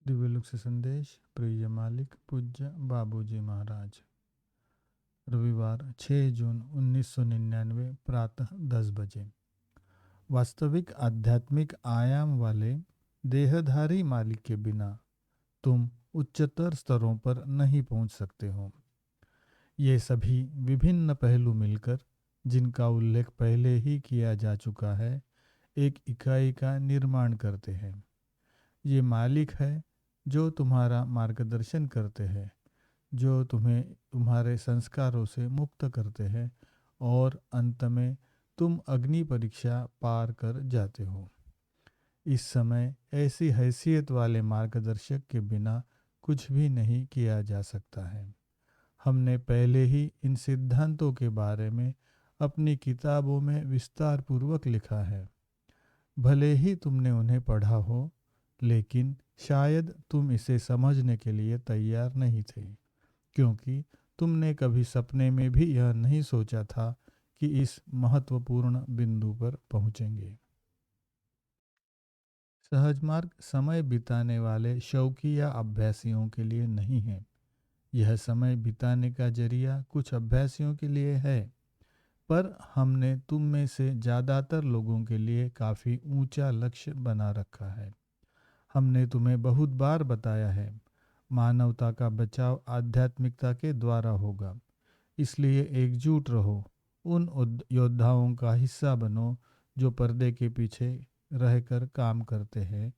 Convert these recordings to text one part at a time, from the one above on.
दिव्यलुक से संदेश प्रिय मालिक पूज्य बाबूजी महाराज। रविवार 6 जून 1999 प्रातः 10 बजे। वास्तविक आध्यात्मिक आयाम वाले देहधारी मालिक के बिना तुम उच्चतर स्तरों पर नहीं पहुंच सकते हो। ये सभी विभिन्न पहलू मिलकर, जिनका उल्लेख पहले ही किया जा चुका है, एक इकाई का निर्माण करते हैं। ये मालिक है जो तुम्हारा मार्गदर्शन करते हैं, जो तुम्हें तुम्हारे संस्कारों से मुक्त करते हैं और अंत में तुम अग्नि परीक्षा पार कर जाते हो। इस समय ऐसी हैसियत वाले मार्गदर्शक के बिना कुछ भी नहीं किया जा सकता है। हमने पहले ही इन सिद्धांतों के बारे में अपनी किताबों में विस्तार पूर्वक लिखा है। भले ही तुमने उन्हें पढ़ा हो, लेकिन शायद तुम इसे समझने के लिए तैयार नहीं थे, क्योंकि तुमने कभी सपने में भी यह नहीं सोचा था कि इस महत्वपूर्ण बिंदु पर पहुंचेंगे। सहज मार्ग समय बिताने वाले शौकी या अभ्यासियों के लिए नहीं है। यह समय बिताने का जरिया कुछ अभ्यासियों के लिए है, पर हमने तुम में से ज़्यादातर लोगों के लिए काफ़ी ऊंचा लक्ष्य बना रखा है। हमने तुम्हें बहुत बार बताया है, मानवता का बचाव आध्यात्मिकता के द्वारा होगा। इसलिए एकजुट रहो, उन योद्धाओं का हिस्सा बनो जो पर्दे के पीछे रहकर काम करते हैं,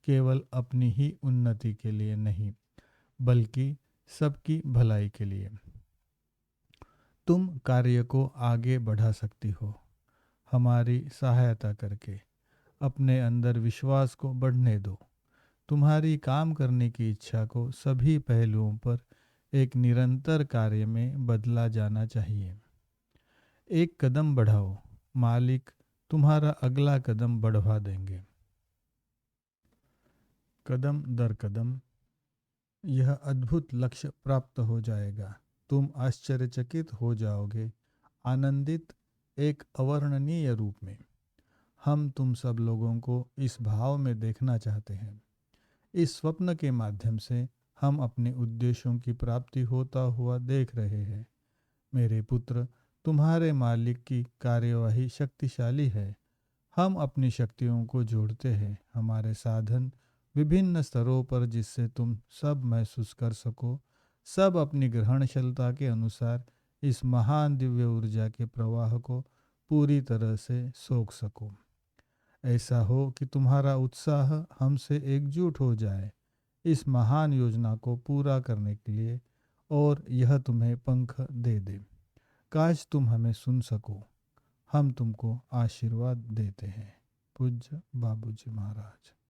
केवल अपनी ही उन्नति के लिए नहीं, बल्कि सबकी भलाई के लिए। तुम कार्य को आगे बढ़ा सकती हो हमारी सहायता करके। अपने अंदर विश्वास को बढ़ने दो। तुम्हारी काम करने की इच्छा को सभी पहलुओं पर एक निरंतर कार्य में बदला जाना चाहिए। एक कदम बढ़ाओ, मालिक तुम्हारा अगला कदम बढ़वा देंगे। कदम दर कदम यह अद्भुत लक्ष्य प्राप्त हो जाएगा। तुम आश्चर्यचकित हो जाओगे, आनंदित एक अवर्णनीय रूप में। हम तुम सब लोगों को इस भाव में देखना चाहते हैं। इस स्वप्न के माध्यम से हम अपने उद्देश्यों की प्राप्ति होता हुआ देख रहे हैं। मेरे पुत्र, तुम्हारे मालिक की कार्यवाही शक्तिशाली है। हम अपनी शक्तियों को जोड़ते हैं, हमारे साधन विभिन्न स्तरों पर, जिससे तुम सब महसूस कर सको, सब अपनी ग्रहणशीलता के अनुसार इस महान दिव्य ऊर्जा के प्रवाह को पूरी तरह से सोख सको। ऐसा हो कि तुम्हारा उत्साह हमसे एकजुट हो जाए इस महान योजना को पूरा करने के लिए, और यह तुम्हें पंख दे दे। काश तुम हमें सुन सको। हम तुमको आशीर्वाद देते हैं। पूज्य बाबूजी महाराज।